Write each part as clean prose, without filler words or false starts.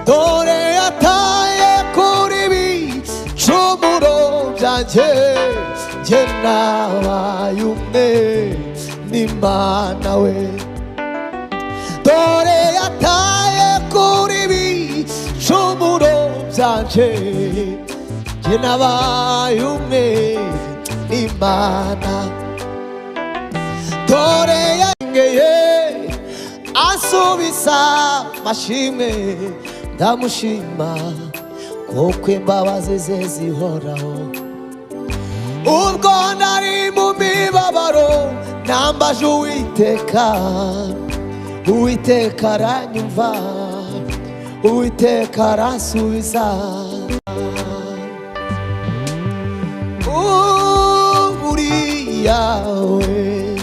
dore yataye kuri bicumuro byanjye jye nabaye umwe n'Imana we dore yataye kuri bicumuro byanje jye nabaye umwe n'Imana dore yangeye asubiza amashimwe ndamushima kuko imbabazi ze zihoraho ubwo nari mu mibabaro nambaje Uwiteka aranyumva Uwiteka aransubiza yawe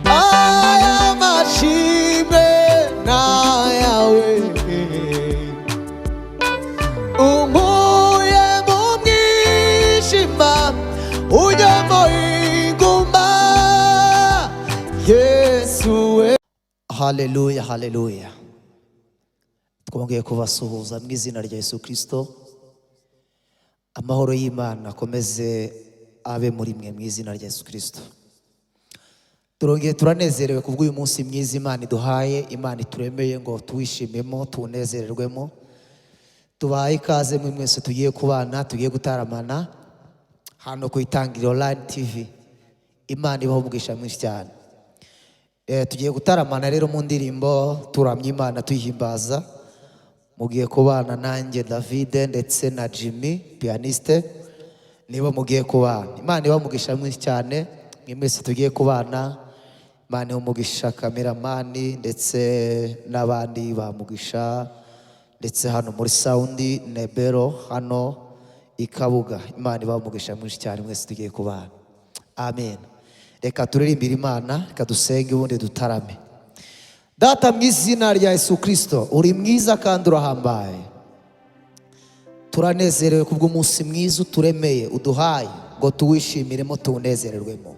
aya mashimwe nayawe unkuye mu mwijima ujyamo inguma Yesu we. Haleluya haleluya. Twongeye kubasuhuza mu izina rya Yesu Kristo. Amahoro y'Imana akomeze abe muri mwe mu izina rya Yesu Kristo. Turongeye turanezerewe kubw'uyu munsi mwiza Imana iduhaye, Imana ituremeye ngo tuwishimemo tunezererwemo. Tubaye ikaze mwe mwese tugiye kubana, tugiye gutaramana hano ku Itangiriro Online TV. Imana ibaho umugisha mwinshi cyane. Tugiye gutaramana rero mu ndirimbo turamya Imana tuyihimbaza. Mugiye kubana nanjye David ndetse na Jimmy pianiste. Niba mugiye kubana, Imana ibaho umugisha mwinshi cyane. Mwe mwese tugiye kubana, Imana ibaho umugisha kameramani ndetse n'abandi bamugisha ndetse hano muri Saundi Nebero hano ikabuga. Imana ibaho umugisha mwinshi cyane mwese tugiye kubana. Amen. Reka turirimbire Imana, reka dusenge ubundi dutarame. Data mu izina rya Yesu Kristo, uri mwiza kandi urahambaye. Turanezerewe kubw'umunsi mwiza uturemeye uduhaye ngo tuwishimiremo tunezererwemo.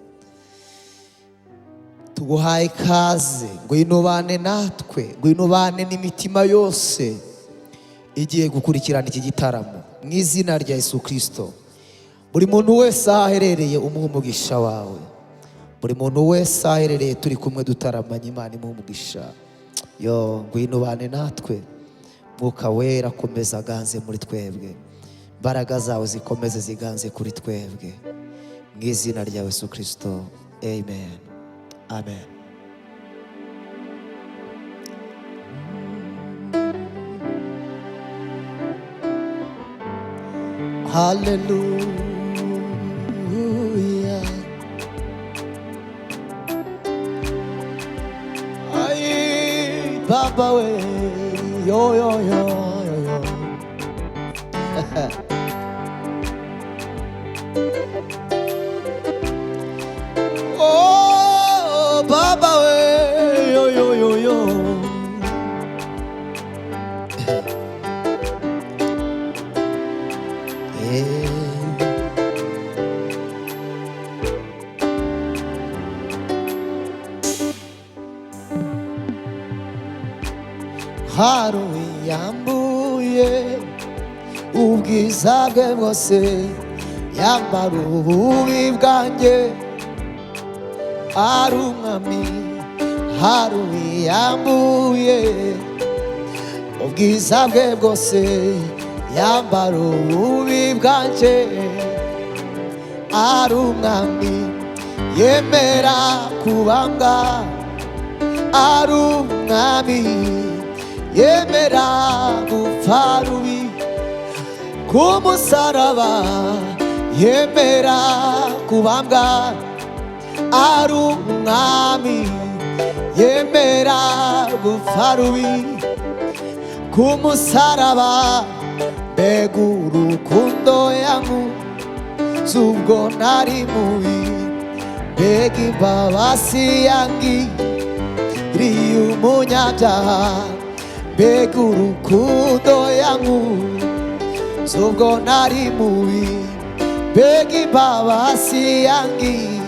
Tuguhaye kaze ngo inubane natwe, ngo inubane n'imitima yose igiye gukurikirana iki gitaramo mu izina rya Yesu Kristo. Buri muntu wese aherereye umuha umugisha wawe, buri muntu wese aherereye turi kumwe dutaramanye, Imana imuha umugisha. Yo ngwino ubane natwe, Mwuka Wera komeza aganze muri twebwe, imbaraga zawe zikomeze ziganze kuri twebwe mu izina rya Yesu Kristo. Amen. Amen. Hallelujah. Baba we, yo yo yo yo yo. Oh Baba we, yo yo yo yo. Haruyambuye ubwiza bwe bwose, yambara ububi bwanjye ari umwami. Haruyambuye ubwiza bwe bwose, yambara ububi bwanjye ari umwami. Yemera kubambwa ari umwami, yemera gupfa rubi ku musaraba, yemera kubambwa ari umwami, yemera gupfa rubi ku musaraba. Mbega urukundo yankunze ubwo nari mubi, mbega imbabazi yangiriye umunyabyaha. Mbega urukundo yankunze ubwo nari mubi, mbega imbabazi yangiriye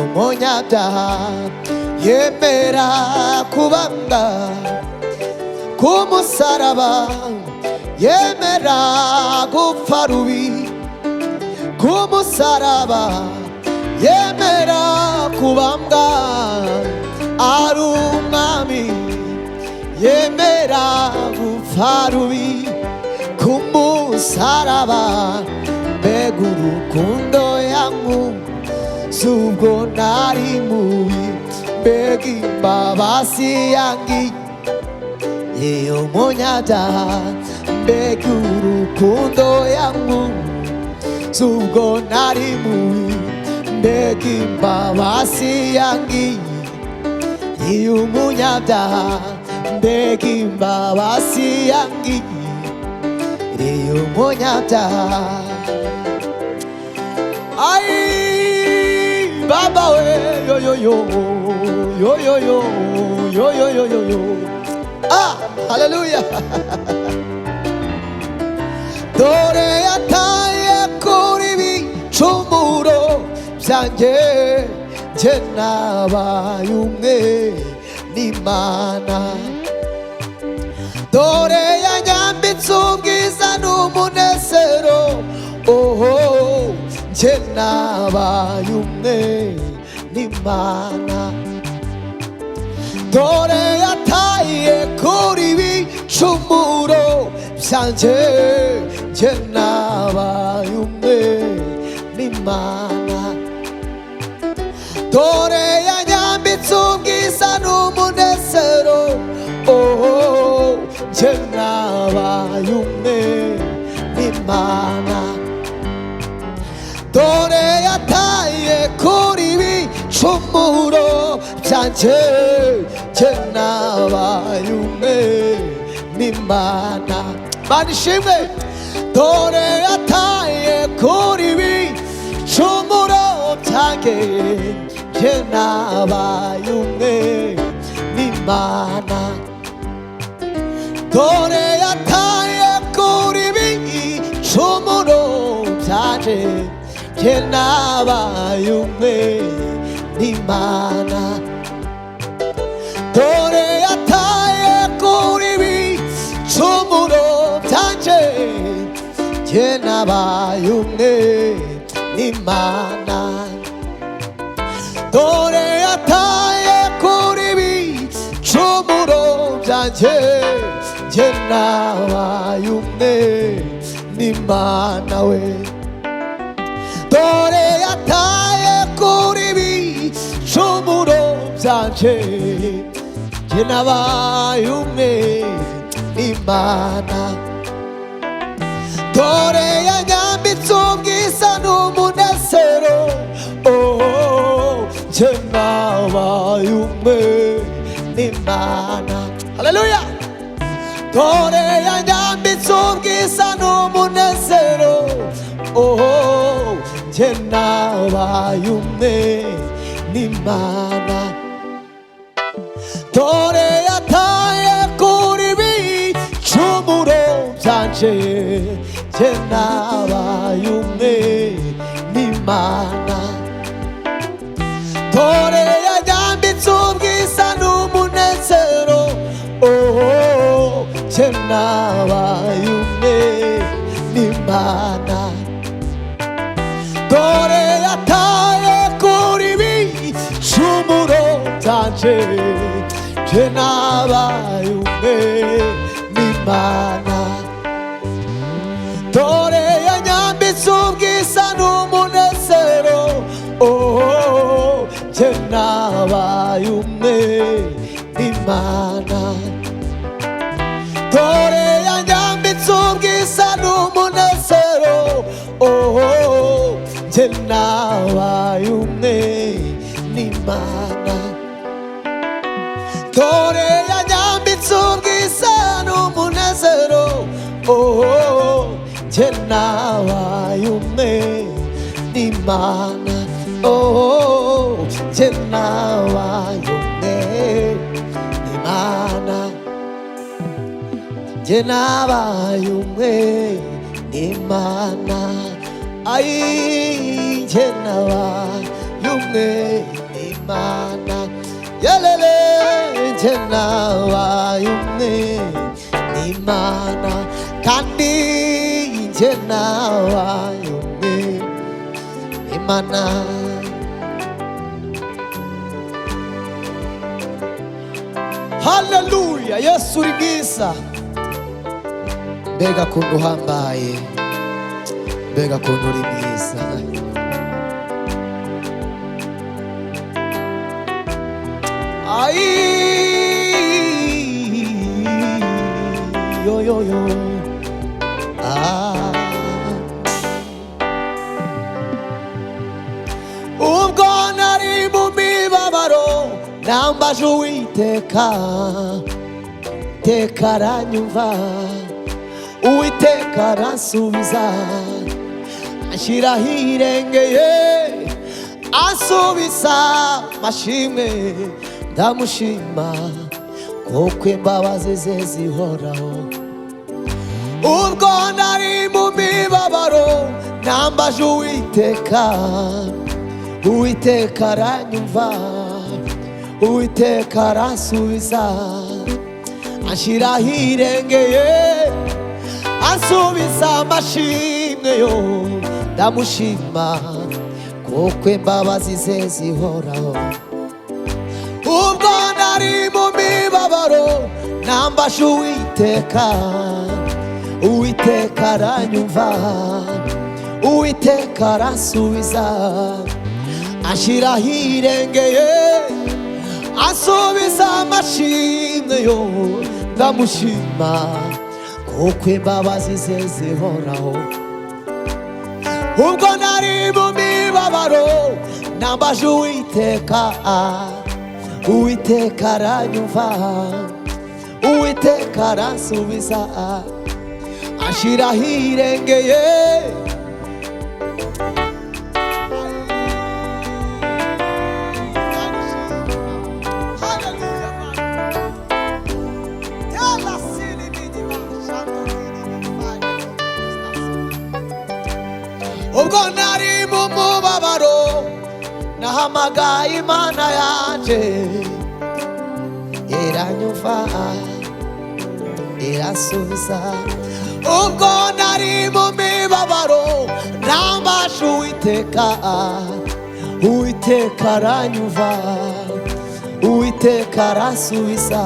umunyabyaha. Yemera kubambwa kumusaraba yemera gupfa rubi, kumusaraba yemera kubambwa ari umwami, yemera gupfa rubi kumusaraba. Mbega urukundo yankunze ubwo nari mubi, mbega imbabazi yangiriye umunyabyaha, mbega urukundo yankunze ubwo nari mubi, mbega imbabazi yangiriye umunyabyaha, mbega imbabazi yangiriye umunyabyaha. Ay, Baba we, yo yo yo, yo yo yo, yo yo yo yo yo. Ah, hallelujah. Dore yataye kuri bicumuro byanjye, nje nabaye umwe n'Imana. Dore yanyambitse ubwiza n'umunezero, oh, nje nabaye umwe n'Imana. Dore yataye kuri bicumuro byanjye, nje nabaye umwe n'Imana. Dore yanyambitse ubwiza n'umunezero, oh, nje nabaye umwe n'Imana. Dore yataye kuri bicumuro byanjye, nje nabaye umwe n'Imana. Mana ishimwe. Dore yataye kuri bicumuro byanjye, nje nabaye umwe n'Imana. Dore yataye kuri bicumuro byanjye, nje nabaye umwe n'Imana. Dore yataye kuri bicumuro byanjye, nje nabaye umwe n'Imana. Dore yataye kuri bicumuro byanjye, nje nabaye umwe n'Imana we. Dore yataye kuri bicumuro byanjye, nje nabaye umwe n'Imana. Dore yanyambitse ubwiza n'umunezero, oh, nje nabaye umwe n'Imana. Hallelujah. Dore yanyambitse ubwiza n'umunezero, oh, nje nabaye umwe n'Imana. Dore yataye kuri bicumuro byanjye, nje nabaye umwe n'Imana. Dore yanyambitse ubwiza n'umunezero, oh, nje nabaye umwe n'Imana. Dore yataye kuri bicumuro byanjye, nje nabaye umwe n'Imana. Dore yanyambitse ubwiza n'umunezero, oh, nje nabaye umwe n'Imana. Dore yanyambitse ubwiza n'umunezero, oh, nje nabaye umwe n'Imana. Dore yanyambitse ubwiza n'umunezero, oh, nje nabaye umwe n'Imana. Oh, nje nabaye umwe n'Imana. Nje nabaye umwe n'Imana. Ay, nje nabaye umwe n'Imana. Yalele, nje nabaye umwe Imana kandi njye nabaye Imana. Haleluya, Yesu uri mwiza. Mbega kuntu uhambaye, mbega kuntu uri mwiza. Yo yo yo. Ubwo nari mu mibabaro nambaje Uwiteka, Uwiteka aranyumva, Uwiteka aransubiza, anshyiraho irengeye, ansubiza amashimwe. Ndamushima kuko imbabazi ze zihoraho. Ubwo nari mu mibabaro nambaje Uwiteka, Uwiteka aranyumva, Uwiteka aransubiza, anshyiraho irengeye, ansubiza amashimwe yo. Ndamushima kuko imbabazi ze zihoraho. Ubwo nari mu mibabaro nambaje Uwiteka, Uwiteka aranyumva, Uwiteka aransubiza, anshyiraho irengeye, ansubiza amashimwe yo. Ndamushima kuko imbabazi ze zihoraho. Ubwo nari mu mibabaro nambaje Uwiteka, Uwiteka aranyumva, Uwiteka aransubiza, anshyiraho irengeye, ubwo nari mu mubabaro nahamagaye Imana yanje, iranyumva, iransubiza. Ubwo nari mu mibabaro nambaje Uwiteka, Uwiteka aranyumva, Uwiteka aransubiza,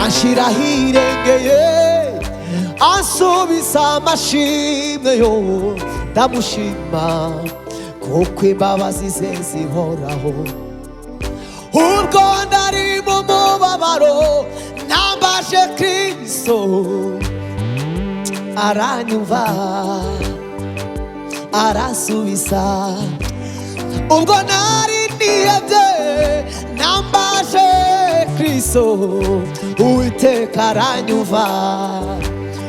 anshyiraho irengeye, ansubiza amashimwe yo. Ndamushima kuko imbabazi ze zihoraho. Ubwo nari mu mubabaro nambaje Kristo, aranyumva, aransubiza. Ubwo nari nihebye nambaje Kristo, Uwiteka aranyumva,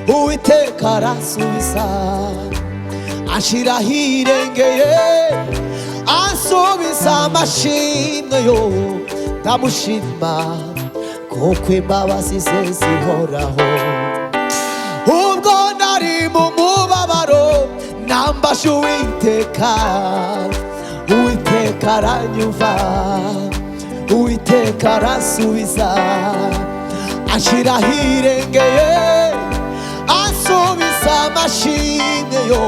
Uwiteka aransubiza, anshyiraho irengeye, ansubiza amashimwe yo. Ndamushima kuko imbabazi ze zihoraho. Ubwo nari mu mubabaro nambaje Uwiteka, Uwiteka aranyumva, Uwiteka aransubiza, anshyiraho irengeye, ansubiza amashimwe yo.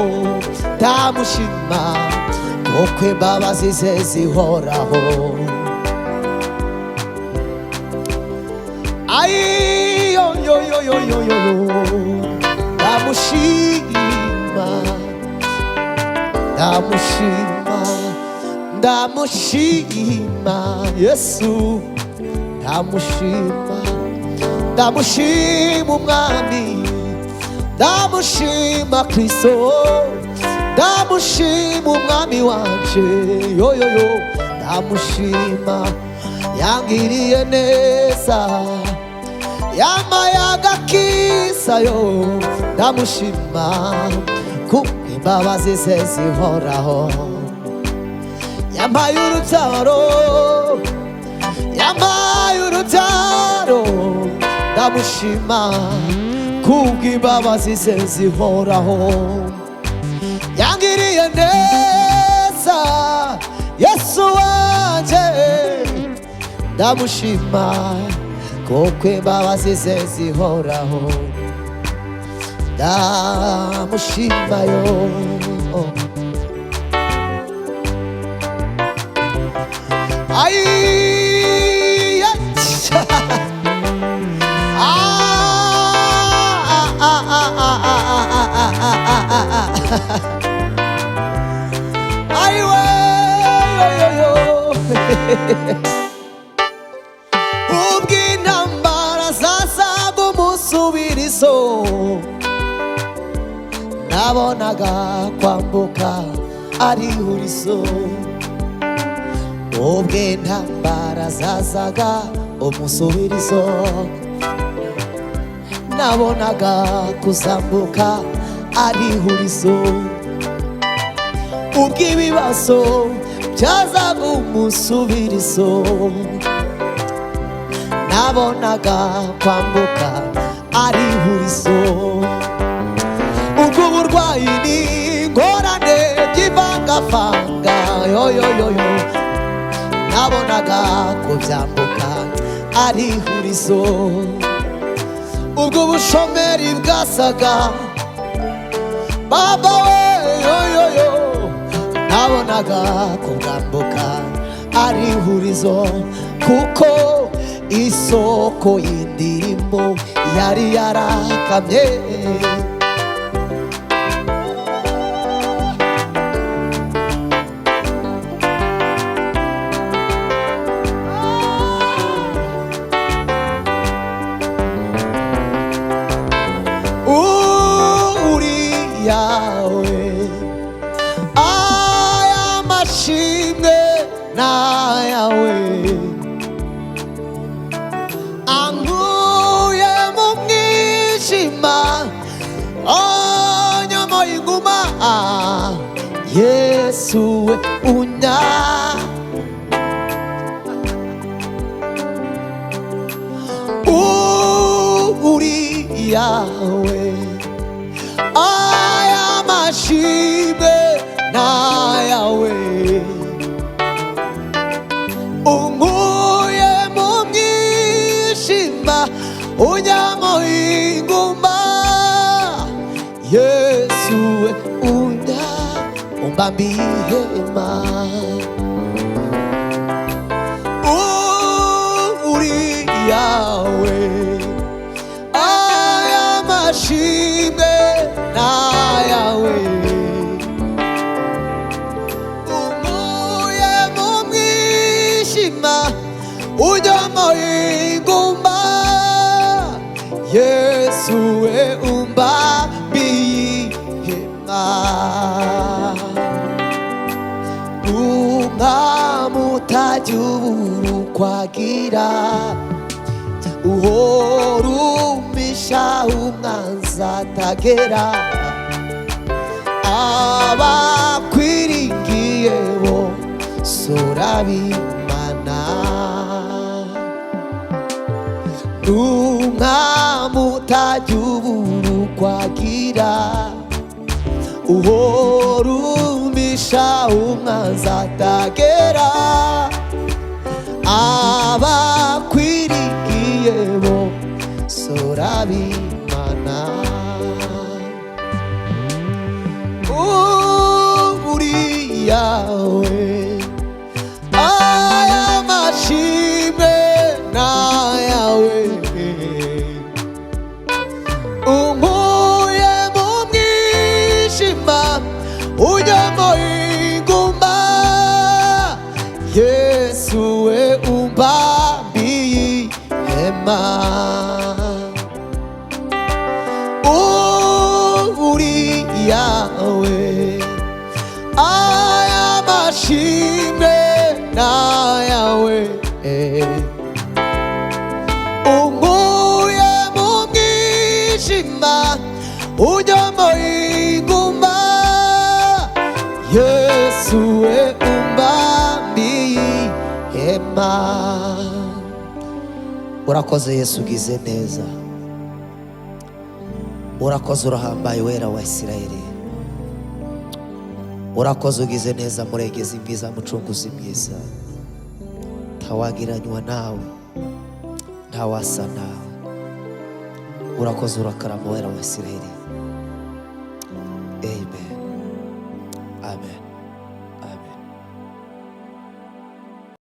Ndamushima kuko imbabazi ze zihoraho. Ay yo yo yo yo yo yo, ndamushima, ndamushima, ndamushima Yesu, ndamushima, ndamushima Umwami, ndamushima Kristo, ndamushima Umwami wanje yo yo yo. Ndamushima yangiriye neza, yampaye agakiza yo. Ndamushima kuko imbabazi ze zihoraho. Yampaye urubyaro, yampaye urubyaro. Ndamushima kuko imbabazi ze zihoraho. Yangiriye neza Yesu wanje, ndamushima kuko imbabazi ze zihoraho ndamushimayo. ubw'intambara zasaga umusubirizo nabonaga kwambuka ari ihurizo. ubw'intambara zasaga umusubirizo nabonaga kuzambuka ari ihurizo. ubw'ibibazo byazaga umusubirizo nabonaga kwambuka ari ihurizo. ubw'uburwayi n'ingorane by'ivangavanga yoyoyoyo nabonaga kubyambuka ari ihurizo. ubw'ubushomeri bwasaga baba we yoyoyo nabonaga kubwambuka ari ihurizo. kuko isoko y'indirimbo yari yarakamye yawe. aya mashimwe nayawe anguye mu mwijima onyomoye inguma. Yesu we unya uri yawe. aya mashimwe nayawe unguye mu mwijima unyankoye inguma. Yesu we unya umbambiye ihema. uri yawe. aya mashimwe nayawe unguye mu mwijima unyankoye inguma. Yesu we umbambiye ihema. umwami utagira urukwagira uhora umisha umwanzi atagera. abakwiringiye bose urabimana. umwami utagira urukwagira uhora umisha umwanzi atagera. abakwiringiye bose urabimana. uri yawe. aya mashimwe nayawe unguye mu mwijima unyankoye inguma. Yesu we umbambiye ihema. uri yawe. aya mashimwe nayawe unguye mu mwijima unyankoye inguma. Yesu we umbambiye ihema. urakoze Yesu ugize neza. urakoze urahambaye wera wa Isirayeli. urakoze ugize neza murengezi mwiza mucunguzi mwiza. ntawagiranywa nawe ntawasa nawe. Urakoze urakarama wera wa Isiraheli. Amen. Amen.